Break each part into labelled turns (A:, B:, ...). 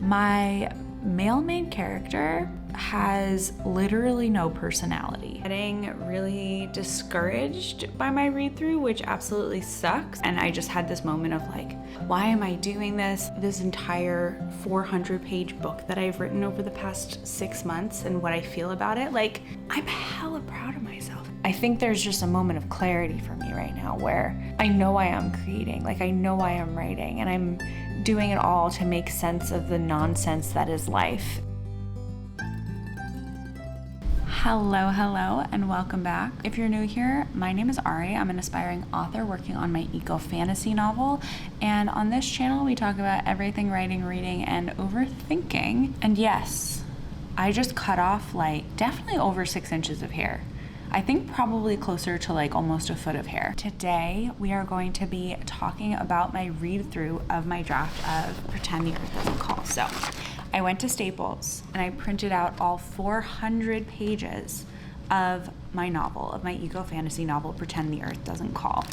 A: My male main character has literally no personality. Getting really discouraged by my read through, which absolutely sucks. And I just had this moment of like, why am I doing this? This entire 400-page book that I've written over the past 6 months and what I feel about it, like, I'm hella proud of myself. I think there's just a moment of clarity for me right now where I know I am creating, like I know I am writing, and I'm doing it all to make sense of the nonsense that is life. Hello, and welcome back. If you're new here, my name is Ari. I'm an aspiring author working on my eco-fantasy novel, and on this channel we talk about everything writing, reading, and overthinking. And yes, I just cut off like definitely over 6 inches of hair. I think probably closer to like almost a foot of hair. Today, we are going to be talking about my read through of my draft of Pretend the Earth Doesn't Call. So I went to Staples and I printed out all 400 pages of my novel, of my eco-fantasy novel, Pretend the Earth Doesn't Call.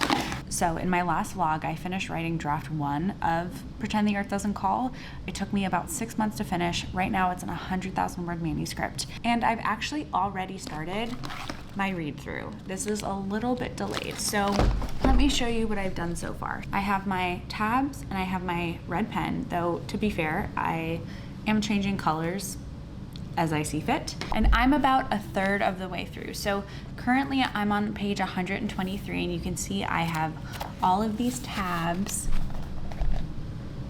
A: So in my last vlog, I finished writing draft 1 of Pretend the Earth Doesn't Call. It took me about 6 months to finish. Right now it's an 100,000 word manuscript. And I've actually already started my read through. This is a little bit delayed. So let me show you what I've done so far. I have my tabs and I have my red pen, though to be fair, I am changing colors as I see fit. And I'm about a third of the way through. So currently I'm on page 123 and you can see I have all of these tabs.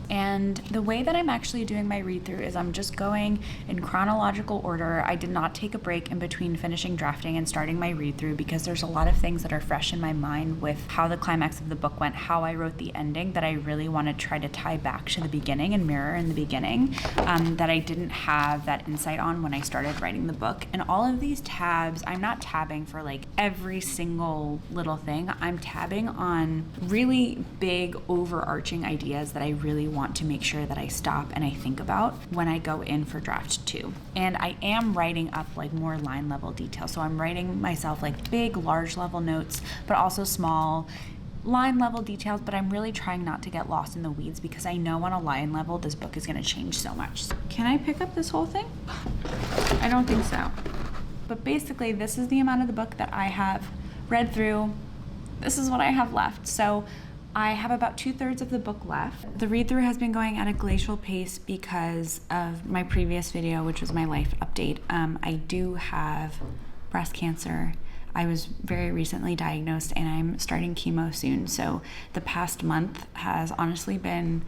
A: And the way that I'm actually doing my read through is I'm just going in chronological order. I did not take a break in between finishing drafting and starting my read through because there's a lot of things that are fresh in my mind with how the climax of the book went, how I wrote the ending, that I really want to try to tie back to the beginning and mirror in the beginning, that I didn't have that insight on when I started writing the book. And all of these tabs, I'm not tabbing for like every single little thing. I'm tabbing on really big overarching ideas that I really want to make sure that I stop and I think about when I go in for draft 2. And I am writing up like more line level detail. So I'm writing myself like big, large level notes, but also small line level details, but I'm really trying not to get lost in the weeds because I know on a line level, this book is gonna change so much. Can I pick up this whole thing? I don't think so. But basically, this is the amount of the book that I have read through. This is what I have left. So I have about 2/3 of the book left. The read through has been going at a glacial pace because of my previous video, which was my life update. I do have breast cancer. I was very recently diagnosed and I'm starting chemo soon. So the past month has honestly been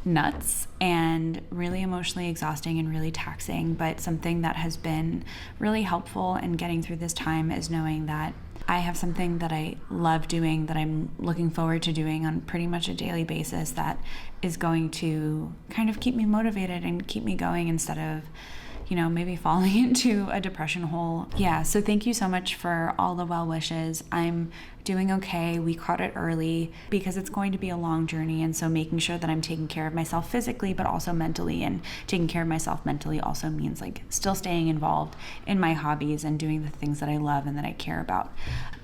A: nuts and really emotionally exhausting and really taxing, but something that has been really helpful in getting through this time is knowing that I have something that I love doing, that I'm looking forward to doing on pretty much a daily basis, that is going to kind of keep me motivated and keep me going instead of, you know, maybe falling into a depression hole. Yeah, so thank you so much for all the well wishes. I'm doing okay. We caught it early because it's going to be a long journey, and so making sure that I'm taking care of myself physically but also mentally, and taking care of myself mentally also means like still staying involved in my hobbies and doing the things that I love and that I care about.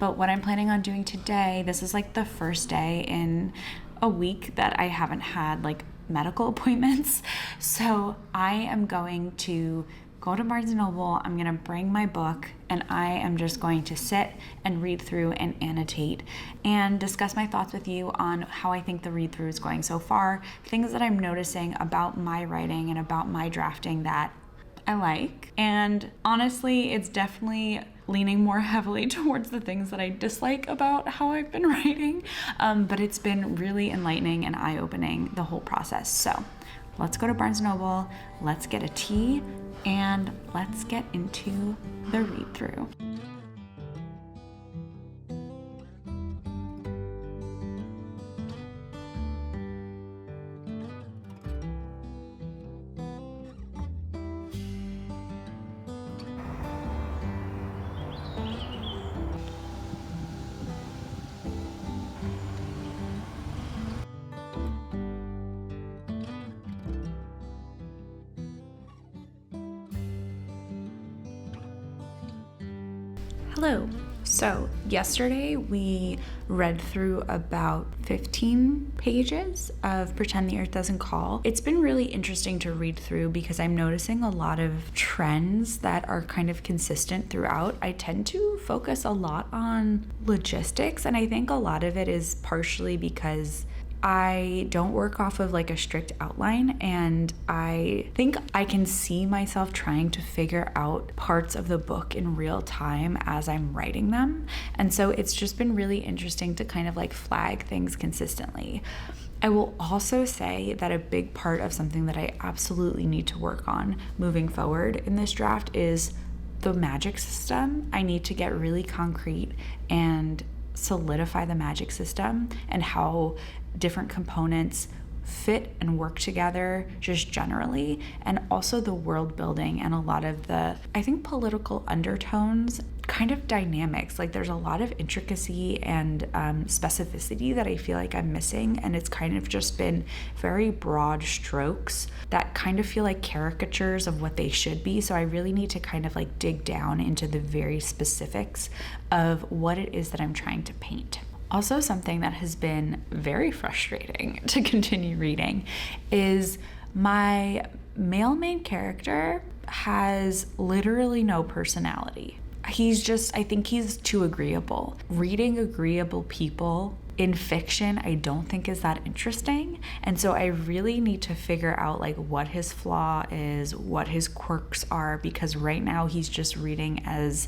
A: But what I'm planning on doing today, this is like the first day in a week that I haven't had like medical appointments. So I am going to go to Barnes & Noble, I'm gonna bring my book, and I am just going to sit and read through and annotate and discuss my thoughts with you on how I think the read through is going so far, things that I'm noticing about my writing and about my drafting that I like. And honestly, it's definitely leaning more heavily towards the things that I dislike about how I've been writing, but it's been really enlightening and eye-opening, the whole process. So let's go to Barnes & Noble, let's get a tea, and let's get into the read-through. Hello. So yesterday we read through about 15 pages of Pretend the Earth Doesn't Call. It's been really interesting to read through because I'm noticing a lot of trends that are kind of consistent throughout. I tend to focus a lot on logistics, and I think a lot of it is partially because I don't work off of like a strict outline, and I think I can see myself trying to figure out parts of the book in real time as I'm writing them. And so it's just been really interesting to kind of like flag things consistently. I will also say that a big part of something that I absolutely need to work on moving forward in this draft is the magic system. I need to get really concrete and solidify the magic system and how different components fit and work together just generally, and also the world building and a lot of the, I think, political undertones, kind of dynamics. Like there's a lot of intricacy and specificity that I feel like I'm missing, and it's kind of just been very broad strokes that kind of feel like caricatures of what they should be. So I really need to kind of like dig down into the very specifics of what it is that I'm trying to paint. Also, something that has been very frustrating to continue reading is my male main character has literally no personality. I think he's too agreeable. Reading agreeable people in fiction, I don't think is that interesting. And so I really need to figure out like what his flaw is, what his quirks are, because right now he's just reading as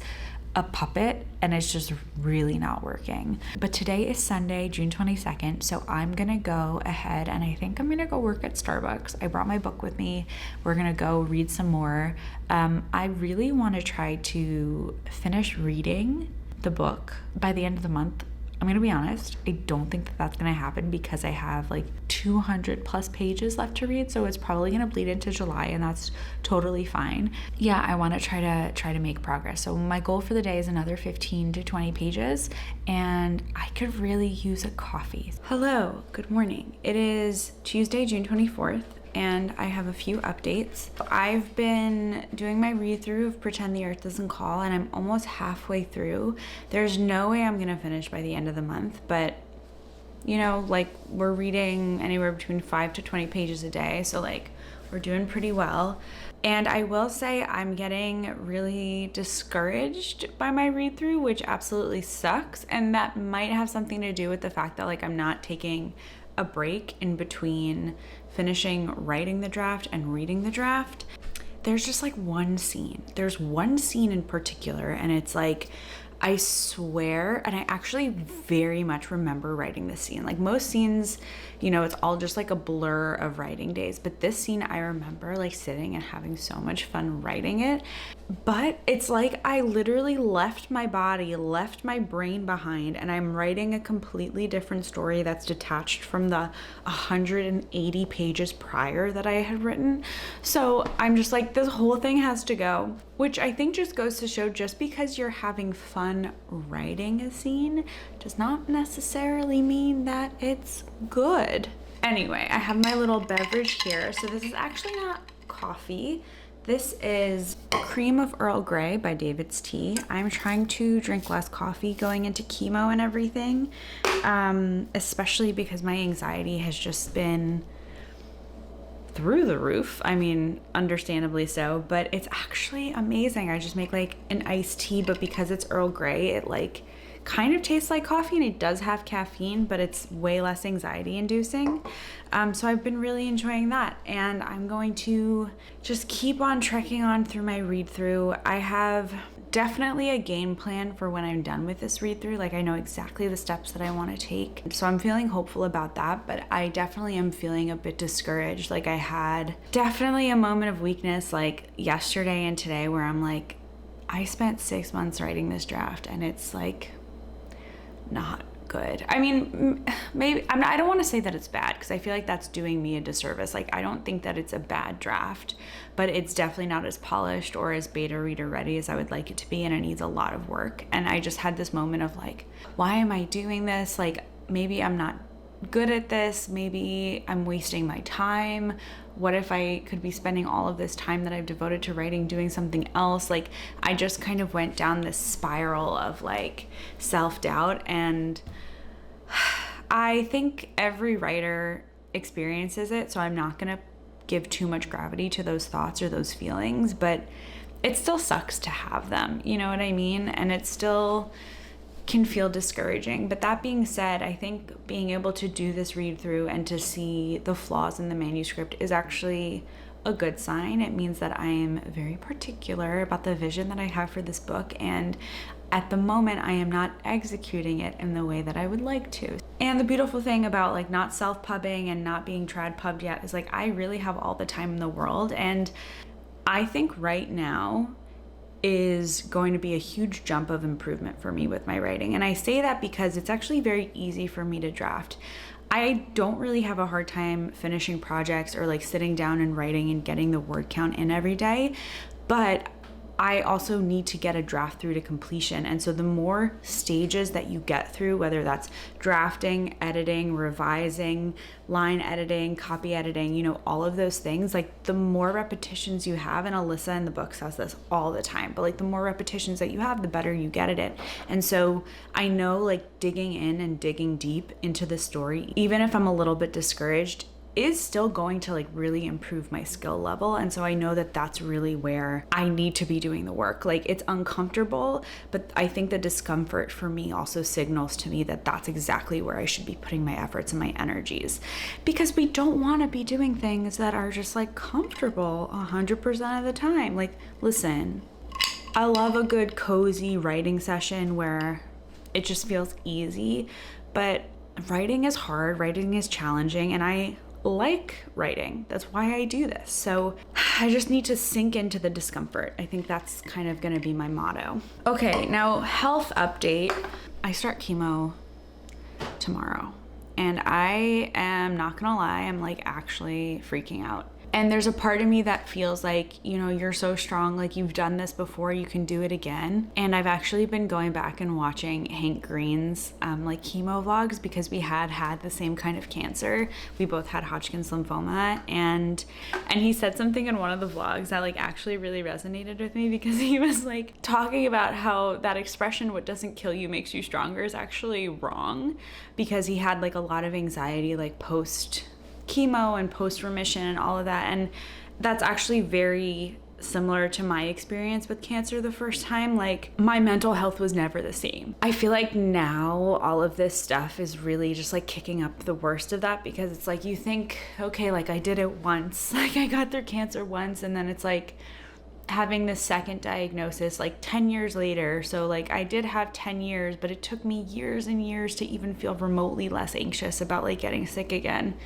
A: a puppet and it's just really not working. But today is Sunday, June 22nd, so I'm gonna go ahead and I think I'm gonna go work at Starbucks. I brought my book with me. We're gonna go read some more. I really want to try to finish reading the book by the end of the month. I'm gonna be honest, I don't think that that's gonna happen because I have like 200 plus pages left to read, so it's probably gonna bleed into July, and that's totally fine. Yeah, I want to try to make progress. So my goal for the day is another 15 to 20 pages, and I could really use a coffee. Hello, good morning. It is Tuesday, June 24th. And I have a few updates. I've been doing my read through of Pretend the Earth Doesn't Call, and I'm almost halfway through. There's no way I'm gonna finish by the end of the month, but you know, like we're reading anywhere between 5 to 20 pages a day, so like we're doing pretty well. And I will say I'm getting really discouraged by my read through, which absolutely sucks. And that might have something to do with the fact that like I'm not taking a break in between finishing writing the draft and reading the draft. There's just like one scene. There's one scene in particular, and it's like, I swear, and I actually very much remember writing this scene. Like most scenes, you know, it's all just like a blur of writing days. But this scene, I remember like sitting and having so much fun writing it. But it's like I literally left my body, left my brain behind, and I'm writing a completely different story that's detached from the 180 pages prior that I had written. So I'm just like, this whole thing has to go, which I think just goes to show just because you're having fun writing a scene does not necessarily mean that it's good. Anyway, I have my little beverage here. So this is actually not coffee. This is Cream of Earl Grey by David's Tea. I'm trying to drink less coffee going into chemo and everything, especially because my anxiety has just been through the roof. I mean, understandably so, but it's actually amazing. I just make like an iced tea, but because it's Earl Grey, it like kind of tastes like coffee, and it does have caffeine, but it's way less anxiety inducing. So I've been really enjoying that, and I'm going to just keep on trekking on through my read through. I have definitely a game plan for when I'm done with this read through. Like I know exactly the steps that I want to take. So I'm feeling hopeful about that, but I definitely am feeling a bit discouraged. Like I had definitely a moment of weakness like yesterday and today where I'm like, I spent 6 months writing this draft and it's like not good. I mean, maybe I don't want to say that it's bad because I feel like that's doing me a disservice. Like I don't think that it's a bad draft, but it's definitely not as polished or as beta reader ready as I would like it to be, and it needs a lot of work. And I just had this moment of like, why am I doing this? Like maybe I'm not good at this, maybe I'm wasting my time. what if I could be spending all of this time that I've devoted to writing doing something else? Like, I just kind of went down this spiral of like self-doubt, and I think every writer experiences it, so I'm not gonna give too much gravity to those thoughts or those feelings, but it still sucks to have them, you know what I mean? And it still can feel discouraging. But that being said, I think being able to do this read through and to see the flaws in the manuscript is actually a good sign. It means that I am very particular about the vision that I have for this book, and at the moment I am not executing it in the way that I would like to. And the beautiful thing about like not self-pubbing and not being trad pubbed yet is like I really have all the time in the world, and I think right now is going to be a huge jump of improvement for me with my writing. And I say that because it's actually very easy for me to draft. I don't really have a hard time finishing projects or like sitting down and writing and getting the word count in every day, but I also need to get a draft through to completion. And so the more stages that you get through, whether that's drafting, editing, revising, line editing, copy editing, you know, all of those things, like the more repetitions you have, and Alyssa in the book says this all the time, but like the more repetitions that you have, the better you get at it. And so I know like digging in and digging deep into the story, even if I'm a little bit discouraged, is still going to like really improve my skill level. And so I know that that's really where I need to be doing the work. Like it's uncomfortable, but I think the discomfort for me also signals to me that that's exactly where I should be putting my efforts and my energies, because we don't want to be doing things that are just like comfortable 100% of the time. Like, listen, I love a good cozy writing session where it just feels easy, but writing is hard, writing is challenging, and I like writing. That's why I do this. So I just need to sink into the discomfort. I think that's kind of going to be my motto. Okay, now health update. I start chemo tomorrow, and I am not gonna lie, I'm like actually freaking out. And there's a part of me that feels like, you know, you're so strong, like you've done this before, you can do it again. And I've actually been going back and watching Hank Green's like chemo vlogs, because we had the same kind of cancer. We both had Hodgkin's lymphoma, and he said something in one of the vlogs that like actually really resonated with me, because he was like talking about how that expression, what doesn't kill you makes you stronger, is actually wrong, because he had like a lot of anxiety like post chemo and post remission and all of that. And that's actually very similar to my experience with cancer the first time. Like my mental health was never the same. I feel like now all of this stuff is really just like kicking up the worst of that, because it's like you think, okay, like I did it once, like I got through cancer once, and then it's like having this second diagnosis like 10 years later. So like I did have 10 years, but it took me years and years to even feel remotely less anxious about like getting sick again.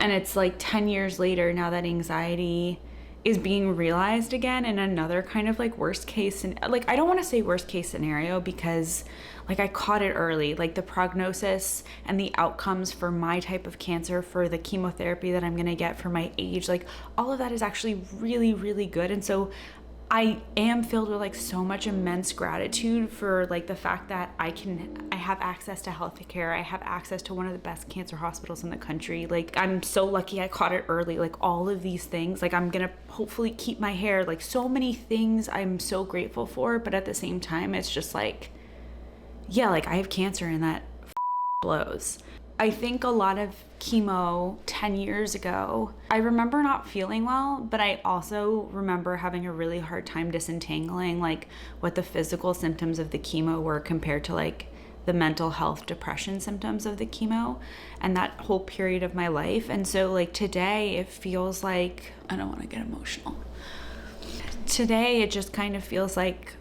A: And it's like 10 years later, now that anxiety is being realized again in another kind of like worst case. And like, I don't want to say worst case scenario, because like I caught it early, like the prognosis and the outcomes for my type of cancer, for the chemotherapy that I'm going to get for my age, like all of that is actually really, really good. And so I am filled with like so much immense gratitude for like the fact that I have access to healthcare. I have access to one of the best cancer hospitals in the country. Like I'm so lucky I caught it early. Like all of these things, like I'm gonna hopefully keep my hair, like so many things I'm so grateful for. But at the same time, it's just like, yeah, like I have cancer, and that blows. I think a lot of chemo 10 years ago, I remember not feeling well, but I also remember having a really hard time disentangling like what the physical symptoms of the chemo were compared to like the mental health depression symptoms of the chemo, and that whole period of my life. And so like today it feels like, I don't want to get emotional. Today it just kind of feels like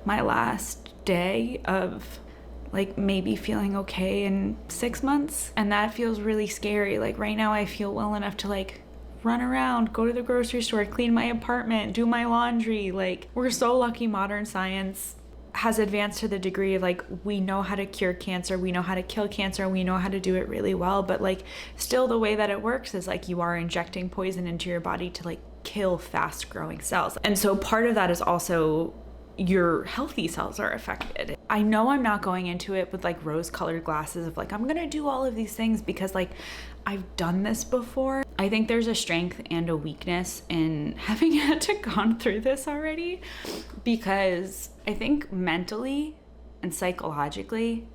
A: my last day of like maybe feeling okay in 6 months. And that feels really scary. Like right now I feel well enough to like run around, go to the grocery store, clean my apartment, do my laundry. Like we're so lucky modern science has advanced to the degree of like we know how to cure cancer, we know how to kill cancer, we know how to do it really well. But like still the way that it works is like you are injecting poison into your body to like kill fast growing cells. And so part of that is also your healthy cells are affected. I know I'm not going into it with like rose-colored glasses of like I'm gonna do all of these things, because like I've done this before. I think there's a strength and a weakness in having had to gone through this already, because I think mentally and psychologically,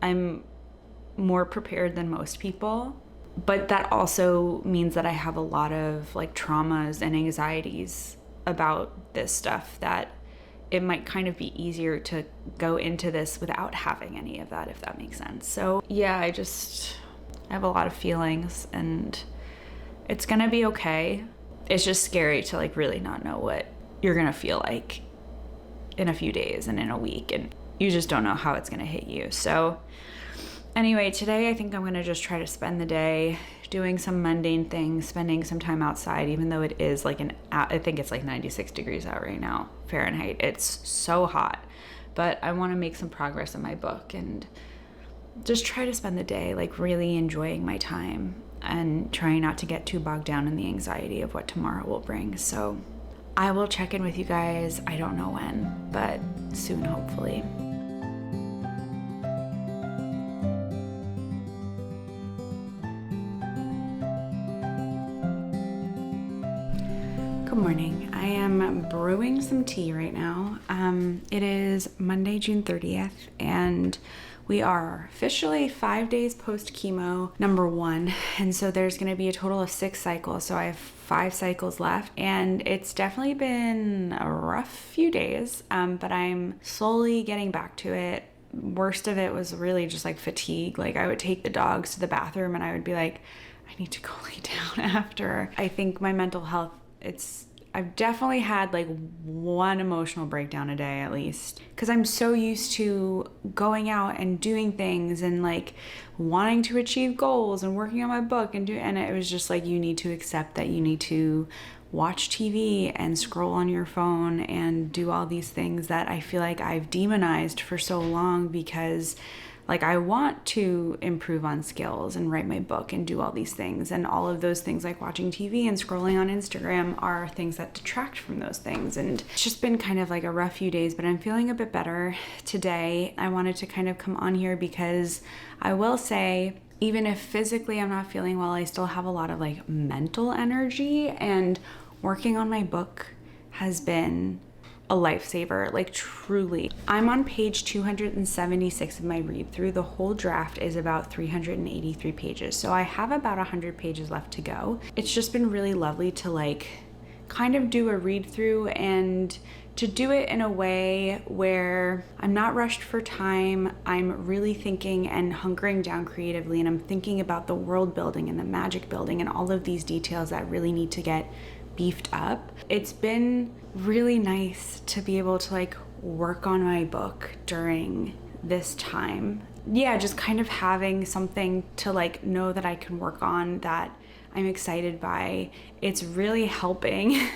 A: I'm more prepared than most people. But that also means that I have a lot of like traumas and anxieties about this stuff, that it might kind of be easier to go into this without having any of that, if that makes sense. So yeah, I have a lot of feelings, and it's gonna be okay. It's just scary to like really not know what you're gonna feel like in a few days and in a week, and you just don't know how it's gonna hit you. So anyway, today I think I'm gonna just try to spend the day doing some mundane things, spending some time outside, even though it is like I think it's like 96 degrees out right now, Fahrenheit. It's so hot, but I wanna make some progress in my book and just try to spend the day like really enjoying my time and trying not to get too bogged down in the anxiety of what tomorrow will bring. So I will check in with you guys. I don't know when, but soon, hopefully. Good morning. I am brewing some tea right now. It is Monday, June 30th, and we are officially 5 days post chemo number 1. And so there's going to be a total of 6 cycles. So I have 5 cycles left, and it's definitely been a rough few days, but I'm slowly getting back to it. Worst of it was really just like fatigue. Like I would take the dogs to the bathroom and I would be like, I need to go lay down after. I think my mental health, I've definitely had like one emotional breakdown a day at least, because I'm so used to going out and doing things and like wanting to achieve goals and working on my book and it was just like, you need to accept that you need to watch TV and scroll on your phone and do all these things that I feel like I've demonized for so long, because like I want to improve on skills and write my book and do all these things, and all of those things like watching TV and scrolling on Instagram are things that detract from those things. And it's just been kind of like a rough few days, but I'm feeling a bit better today. I wanted to kind of come on here because I will say, even if physically I'm not feeling well, I still have a lot of like mental energy, and working on my book has been a lifesaver, like truly. I'm on page 276 of my read through. The whole draft is about 383 pages. So I have about 100 pages left to go. It's just been really lovely to like kind of do a read through and to do it in a way where I'm not rushed for time. I'm really thinking and hunkering down creatively, and I'm thinking about the world building and the magic building and all of these details that really need to get beefed up. It's been really nice to be able to like work on my book during this time. Yeah, just kind of having something to like know that I can work on, that I'm excited by. It's really helping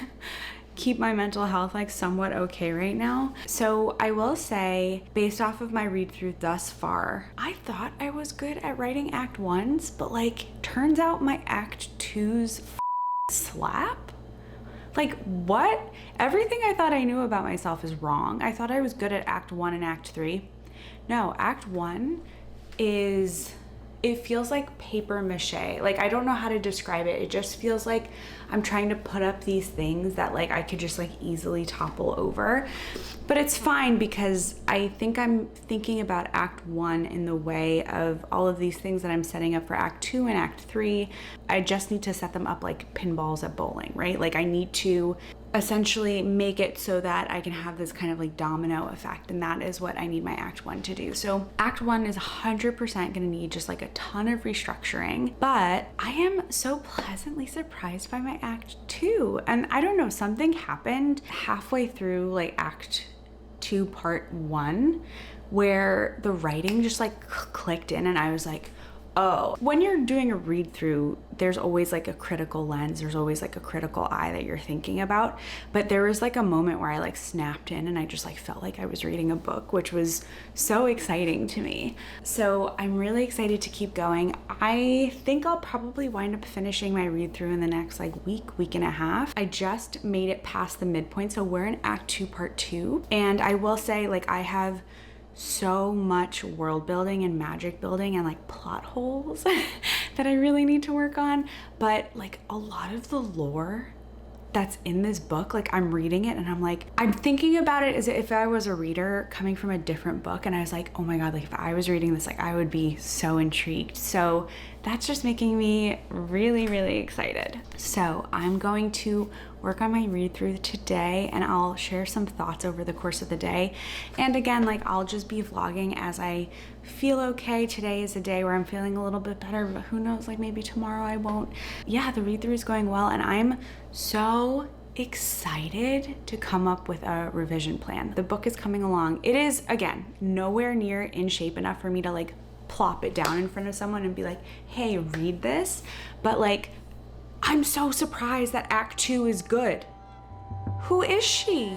A: keep my mental health like somewhat okay right now. So I will say, based off of my read through thus far, I thought I was good at writing Act 1s, but like turns out my Act 2s slap. Like what? Everything I thought I knew about myself is wrong. I thought I was good at Act 1 and Act 3. No, Act 1 it feels like paper mache. Like I don't know how to describe it. It just feels like I'm trying to put up these things that like I could just like easily topple over. But it's fine, because I think I'm thinking about Act 1 in the way of all of these things that I'm setting up for Act 2 and Act 3. I just need to set them up like pinballs at bowling, right? Like I need to essentially make it so that I can have this kind of like domino effect, and that is what I need my Act 1 to do. So Act 1 is 100% gonna need just like a ton of restructuring, but I am so pleasantly surprised by my Act 2. And I don't know, something happened halfway through like Act 2 Part 1 where the writing just like clicked in, and I was like, oh. When you're doing a read through, there's always like a critical lens, there's always like a critical eye that you're thinking about. But there was like a moment where I like snapped in and I just like felt like I was reading a book, which was so exciting to me. So I'm really excited to keep going. I think I'll probably wind up finishing my read through in the next like week and a half. I just made it past the midpoint, so we're in Act 2 Part 2. And I will say, like, I have so much world building and magic building and like plot holes that I really need to work on. But like a lot of the lore that's in this book, like I'm reading it and I'm like, I'm thinking about it as if I was a reader coming from a different book, and I was like, oh my God, like if I was reading this, like I would be so intrigued. So that's just making me really, really excited. So I'm going to work on my read through today, and I'll share some thoughts over the course of the day. And again, like I'll just be vlogging as I feel okay. Today is a day where I'm feeling a little bit better, but who knows, like maybe tomorrow I won't. Yeah, the read through is going well, and I'm so excited to come up with a revision plan. The book is coming along. It is, again, nowhere near in shape enough for me to like plop it down in front of someone and be like, hey, read this. But like, I'm so surprised that Act 2 is good. Who is she?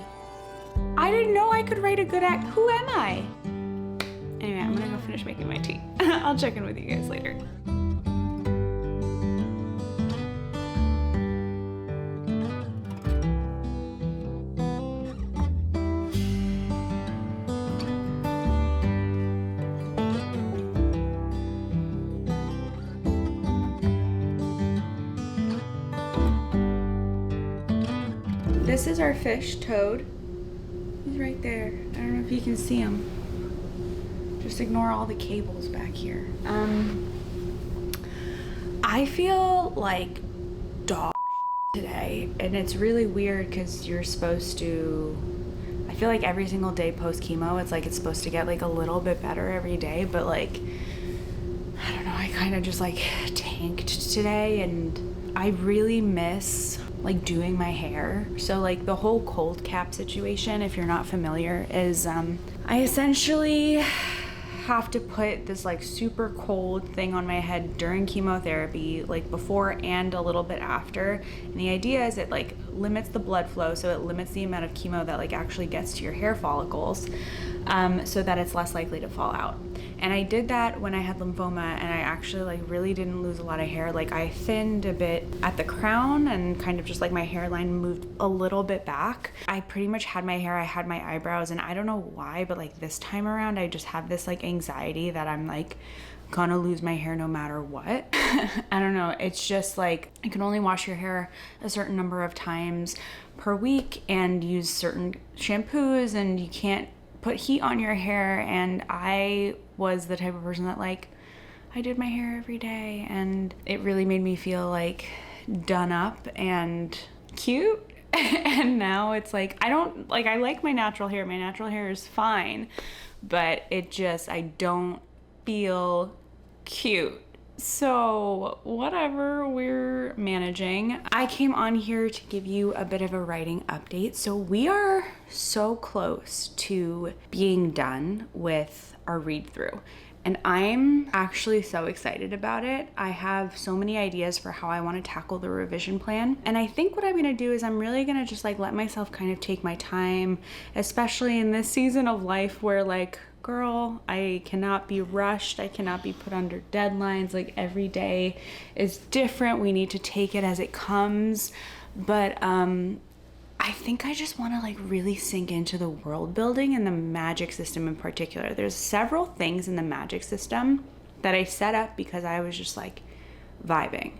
A: I didn't know I could write a good act. Who am I? Anyway, I'm gonna go finish making my tea. I'll check in with you guys later. This is our fish, Toad. He's right there. I don't know if you can see him. Just ignore all the cables back here. I feel like dog today, and it's really weird because you're supposed to, I feel like every single day post chemo, it's like it's supposed to get like a little bit better every day, but like, I don't know, I kind of just like tanked today, and I really miss like doing my hair. So like the whole cold cap situation, if you're not familiar, is I essentially have to put this like super cold thing on my head during chemotherapy, like before and a little bit after. And the idea is it like limits the blood flow, so it limits the amount of chemo that like actually gets to your hair follicles, so that it's less likely to fall out. And I did that when I had lymphoma, and I actually like really didn't lose a lot of hair. Like I thinned a bit at the crown, and kind of just like my hairline moved a little bit back. I pretty much had my hair, I had my eyebrows, and I don't know why, but like this time around I just have this like anxiety that I'm like gonna lose my hair no matter what. I don't know, it's just like you can only wash your hair a certain number of times per week and use certain shampoos, and you can't put heat on your hair. And I was the type of person that like, I did my hair every day, and it really made me feel like done up and cute. And now it's like, I don't like, I like my natural hair. My natural hair is fine, but it just, I don't feel cute. So whatever, we're managing. I came on here to give you a bit of a writing update. So we are so close to being done with our read through, and I'm actually so excited about it. I have so many ideas for how I want to tackle the revision plan. And I think what I'm going to do is I'm really going to just like let myself kind of take my time, especially in this season of life where like, girl, I cannot be rushed. I cannot be put under deadlines. Like every day is different. We need to take it as it comes. But I think I just want to like really sink into the world building and the magic system in particular. There's several things in the magic system that I set up because I was just like vibing.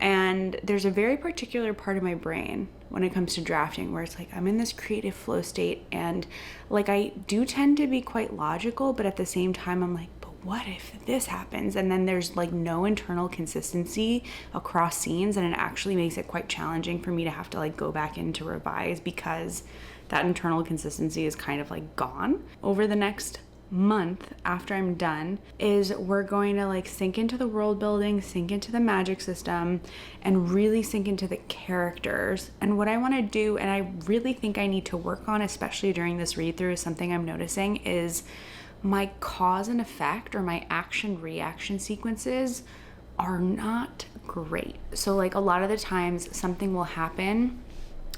A: And there's a very particular part of my brain when it comes to drafting where it's like I'm in this creative flow state, and like I do tend to be quite logical, but at the same time I'm like, but what if this happens? And then there's like no internal consistency across scenes, and it actually makes it quite challenging for me to have to like go back in to revise because that internal consistency is kind of like gone. Over the next month after I'm done is we're going to like sink into the world building, sink into the magic system, and really sink into the characters. And what I want to do, and I really think I need to work on, especially during this read through, is something I'm noticing is my cause and effect, or my action reaction sequences are not great. So like a lot of the times something will happen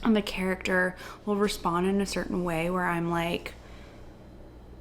A: and the character will respond in a certain way where I'm like,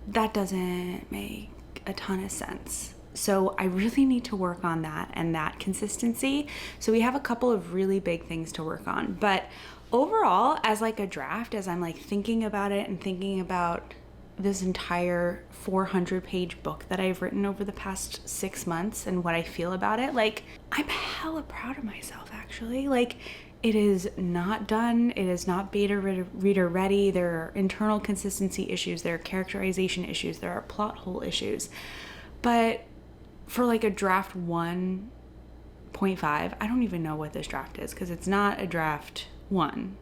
A: that doesn't make a ton of sense. So I really need to work on that and that consistency. So we have a couple of really big things to work on. But overall, as like a draft, as I'm like thinking about it and thinking about this entire 400-page book that I've written over the past 6 months and what I feel about it, like, I'm hella proud of myself, actually. Like, it is not done. It is not beta reader ready. There are internal consistency issues. There are characterization issues. There are plot hole issues. But for like a draft 1.5, I don't even know what this draft is because it's not a draft 1,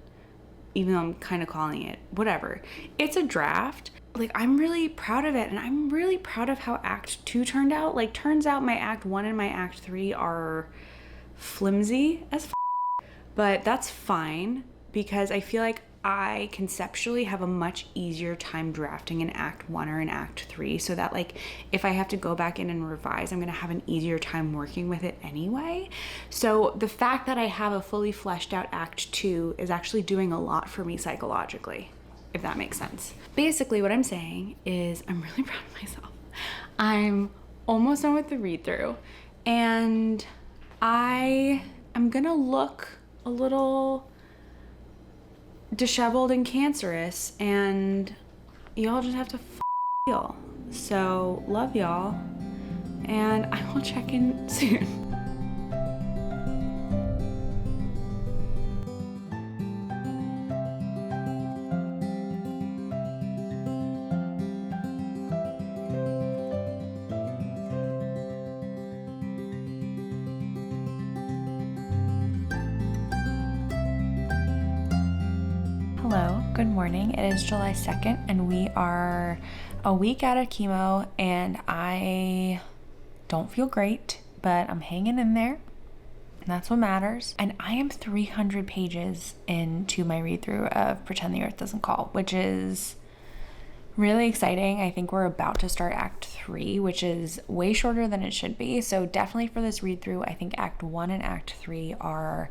A: even though I'm kind of calling it whatever. It's a draft. Like, I'm really proud of it, and I'm really proud of how Act 2 turned out. Like, turns out my Act 1 and my Act 3 are flimsy as but that's fine because I feel like I conceptually have a much easier time drafting in Act 1 or in Act 3, so that like if I have to go back in and revise, I'm gonna have an easier time working with it anyway. So the fact that I have a fully fleshed out Act 2 is actually doing a lot for me psychologically, if that makes sense. Basically what I'm saying is I'm really proud of myself. I'm almost done with the read through, and I am gonna look a little disheveled and cancerous, and y'all just have to feel. So love y'all, and I will check in soon. Hello, good morning. It is July 2nd and we are a week out of chemo, and I don't feel great, but I'm hanging in there, and that's what matters. And I am 300 pages into my read through of Pretend the Earth Doesn't Call, which is really exciting. I think we're about to start Act 3, which is way shorter than it should be. So definitely for this read through, I think Act 1 and Act 3 are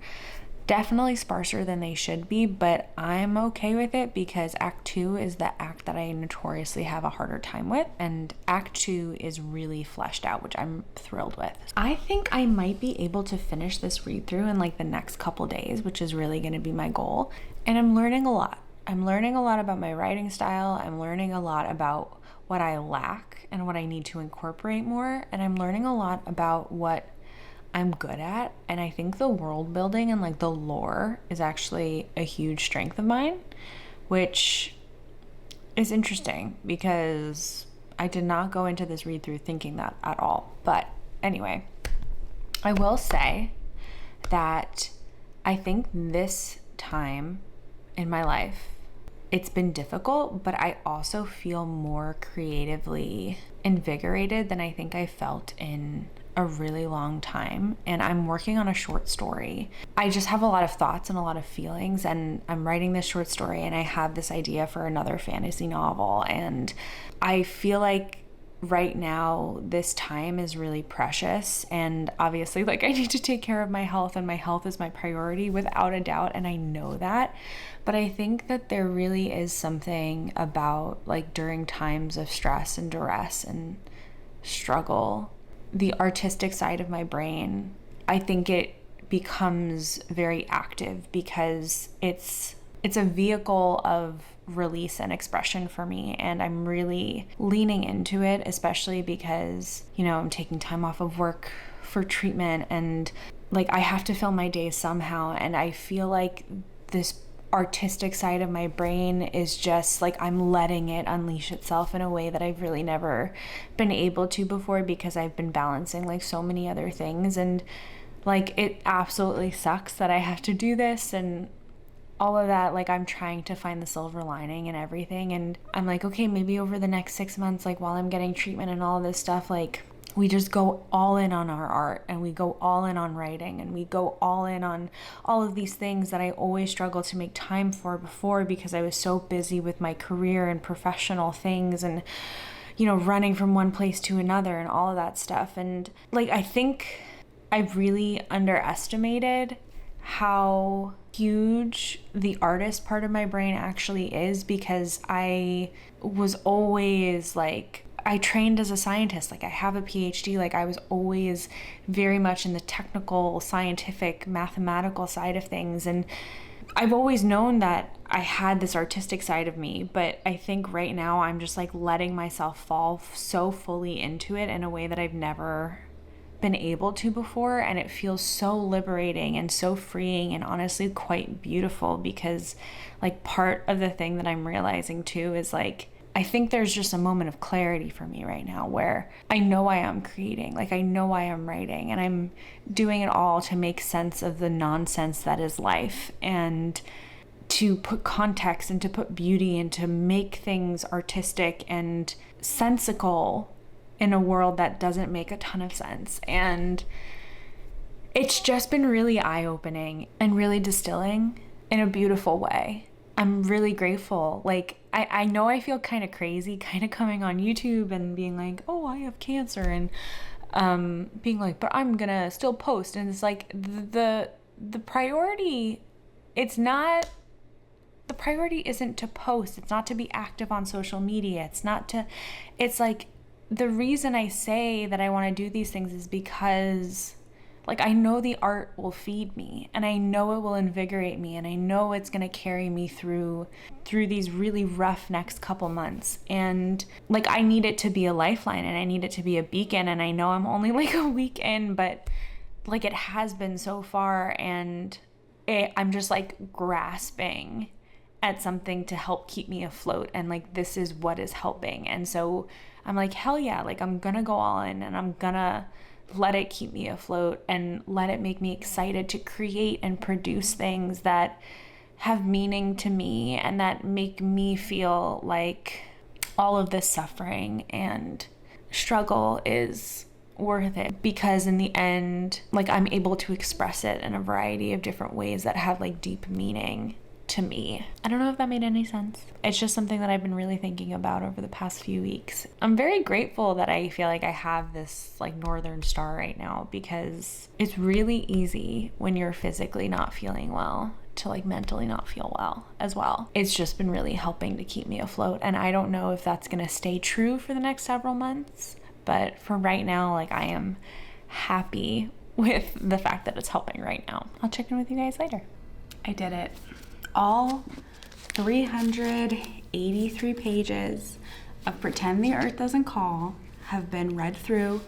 A: definitely sparser than they should be, but I'm okay with it because Act 2 is the act that I notoriously have a harder time with, and Act 2 is really fleshed out, which I'm thrilled with. I think I might be able to finish this read through in like the next couple days, which is really going to be my goal, and I'm learning a lot. I'm learning a lot about my writing style. I'm learning a lot about what I lack and what I need to incorporate more, and I'm learning a lot about what I'm good at. And I think the world building and like the lore is actually a huge strength of mine, which is interesting because I did not go into this read through thinking that at all. But anyway, I will say that I think this time in my life, it's been difficult, but I also feel more creatively invigorated than I think I felt in a really long time. And I'm working on a short story. I just have a lot of thoughts and a lot of feelings, and I'm writing this short story, and I have this idea for another fantasy novel, and I feel like right now this time is really precious, and obviously like I need to take care of my health, and my health is my priority without a doubt, and I know that. But I think that there really is something about like during times of stress and duress and struggle, the artistic side of my brain, I think it becomes very active because it's a vehicle of release and expression for me, and I'm really leaning into it, especially because, you know, I'm taking time off of work for treatment, and like I have to fill my days somehow, and I feel like this artistic side of my brain is just like I'm letting it unleash itself in a way that I've really never been able to before because I've been balancing like so many other things, and like it absolutely sucks that I have to do this and all of that. Like I'm trying to find the silver lining and everything, and I'm like, okay, maybe over the next 6 months, like while I'm getting treatment and all this stuff, like we just go all in on our art, and we go all in on writing, and we go all in on all of these things that I always struggled to make time for before because I was so busy with my career and professional things and, you know, running from one place to another and all of that stuff. And like I think I've really underestimated how huge the artist part of my brain actually is, because I was always like, I trained as a scientist, like I have a PhD, like I was always very much in the technical, scientific, mathematical side of things. And I've always known that I had this artistic side of me, but I think right now I'm just like letting myself fall so fully into it in a way that I've never been able to before, and it feels so liberating and so freeing and honestly quite beautiful, because like part of the thing that I'm realizing too is like I think there's just a moment of clarity for me right now where I know why I'm creating, like I know why I'm writing, and I'm doing it all to make sense of the nonsense that is life, and to put context and to put beauty and to make things artistic and sensical in a world that doesn't make a ton of sense. And it's just been really eye-opening and really distilling in a beautiful way. I'm really grateful. Like, I know I feel kind of crazy kind of coming on YouTube and being like, oh, I have cancer, and being like, but I'm gonna still post. And it's like the priority, it's not, the priority isn't to post. It's not to be active on social media. It's like the reason I say that I want to do these things is because like I know the art will feed me, and I know it will invigorate me, and I know it's going to carry me through these really rough next couple months. And like I need it to be a lifeline, and I need it to be a beacon, and I know I'm only like a week in, but like it has been so far, and I'm just like grasping at something to help keep me afloat, and like this is what is helping. And so I'm like, hell yeah, like I'm gonna go all in, and I'm gonna let it keep me afloat and let it make me excited to create and produce things that have meaning to me and that make me feel like all of this suffering and struggle is worth it, because in the end, like I'm able to express it in a variety of different ways that have like deep meaning to me. I don't know if that made any sense. It's just something that I've been really thinking about over the past few weeks. I'm very grateful that I feel like I have this like northern star right now, because it's really easy when you're physically not feeling well to like mentally not feel well as well. It's just been really helping to keep me afloat, and I don't know if that's gonna stay true for the next several months, but for right now, like I am happy with the fact that it's helping right now. I'll check in with you guys later. I did it. All 383 pages of Pretend the Earth Doesn't Call have been read through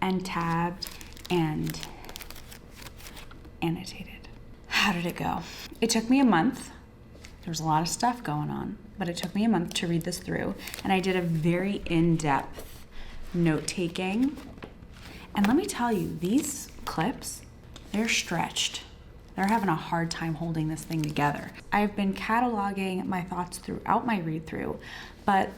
A: and tabbed and annotated. How did it go? It took me a month. There was a lot of stuff going on, but it took me a month to read this through, and I did a very in-depth note-taking. And let me tell you, these clips, they're stretched. They're having a hard time holding this thing together. I've been cataloging my thoughts throughout my read through, but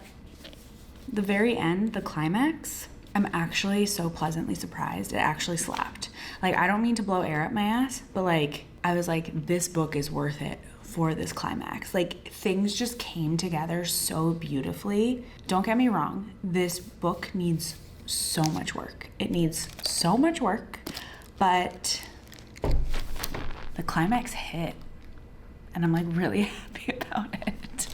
A: the very end, the climax, I'm actually so pleasantly surprised. It actually slapped. Like, I don't mean to blow air at my ass, but like, I was like, this book is worth it for this climax. Like, things just came together so beautifully. Don't get me wrong, this book needs so much work. It needs so much work, but the climax hit, and I'm like really happy about it.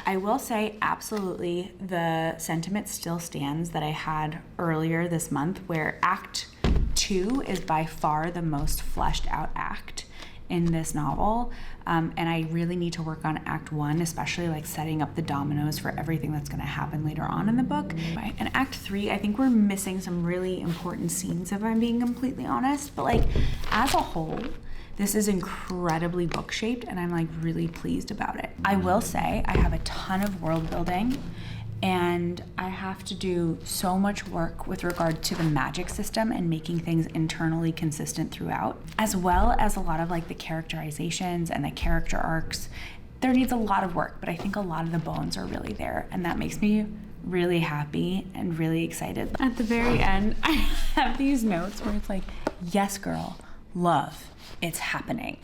A: I will say absolutely the sentiment still stands that I had earlier this month, where Act 2 is by far the most fleshed out act in this novel, and I really need to work on Act 1, especially like setting up the dominoes for everything that's going to happen later on in the book. And Act 3, I think we're missing some really important scenes, if I'm being completely honest, but like as a whole, this is incredibly book shaped, and I'm like really pleased about it. I will say I have a ton of world building, and I have to do so much work with regard to the magic system and making things internally consistent throughout, as well as a lot of like the characterizations and the character arcs. There needs a lot of work, but I think a lot of the bones are really there, and that makes me really happy and really excited. At the very end, I have these notes where it's like, yes, girl, love. It's happening.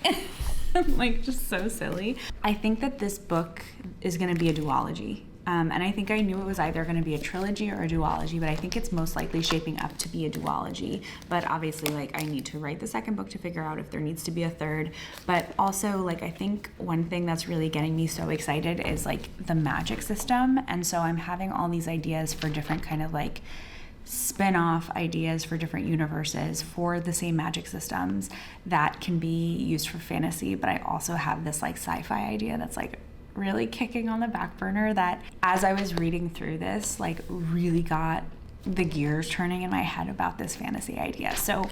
A: Like, just so silly. I think that this book is going to be a duology. And I think I knew it was either going to be a trilogy or a duology, but I think it's most likely shaping up to be a duology. But obviously, like, I need to write the second book to figure out if there needs to be a third. But also, like, I think one thing that's really getting me so excited is, like, the magic system. And so I'm having all these ideas for different kind of, like, spin-off ideas for different universes for the same magic systems that can be used for fantasy, but I also have this like sci-fi idea that's like really kicking on the back burner that as I was reading through this, like really got the gears turning in my head about this fantasy idea. So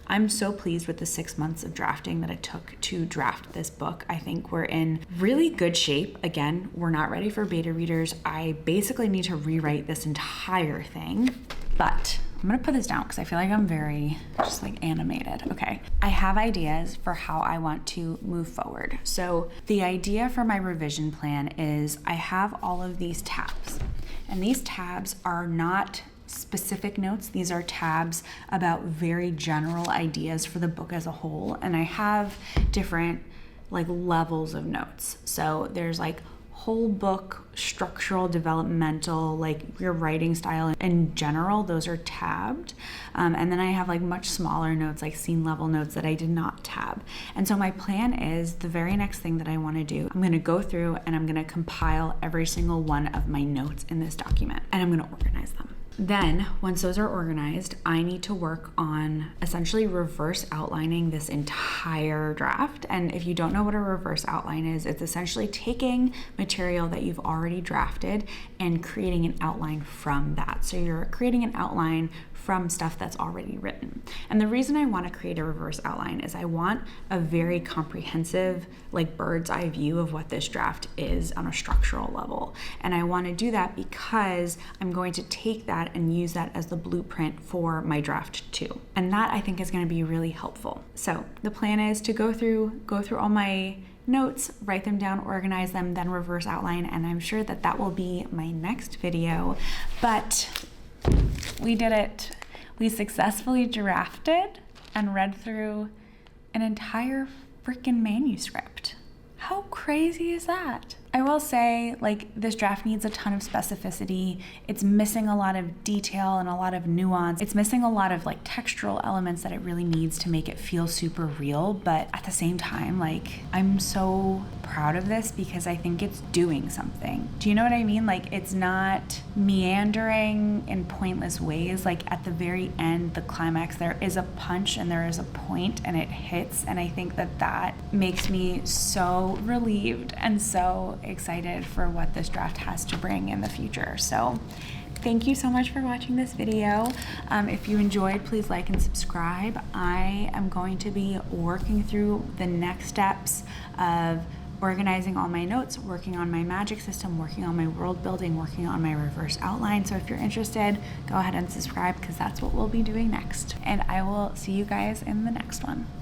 A: I'm so pleased with the 6 months of drafting that it took to draft this book. I think we're in really good shape. Again, we're not ready for beta readers. I basically need to rewrite this entire thing, but I'm gonna put this down because I feel like I'm very just like animated. Okay, I have ideas for how I want to move forward. So the idea for my revision plan is I have all of these tabs, and these tabs are not specific notes. These are tabs about very general ideas for the book as a whole. And I have different like levels of notes. So there's like whole book, structural, developmental, like your writing style in general, those are tabbed. And then I have like much smaller notes, like scene level notes that I did not tab. And so my plan is the very next thing that I want to do, I'm going to go through and I'm going to compile every single one of my notes in this document, and I'm going to organize them. Then, once those are organized, I need to work on essentially reverse outlining this entire draft. And if you don't know what a reverse outline is, it's essentially taking material that you've already drafted and creating an outline from that. So you're creating an outline from stuff that's already written. And the reason I want to create a reverse outline is I want a very comprehensive, like bird's eye view of what this draft is on a structural level. And I want to do that because I'm going to take that and use that as the blueprint for my draft 2. And that I think is going to be really helpful. So the plan is to go through all my notes, write them down, organize them, then reverse outline. And I'm sure that that will be my next video, but we did it. We successfully drafted and read through an entire freaking manuscript. How crazy is that? I will say, like, this draft needs a ton of specificity. It's missing a lot of detail and a lot of nuance. It's missing a lot of like textural elements that it really needs to make it feel super real. But at the same time, like, I'm so proud of this because I think it's doing something. Do you know what I mean? Like, it's not meandering in pointless ways. Like, at the very end, the climax, there is a punch and there is a point and it hits. And I think that that makes me so relieved and so excited for what this draft has to bring in the future. So thank you so much for watching this video. If you enjoyed, please like and subscribe. I am going to be working through the next steps of organizing all my notes, working on my magic system, working on my world building, working on my reverse outline. So if you're interested, go ahead and subscribe because that's what we'll be doing next. And I will see you guys in the next one.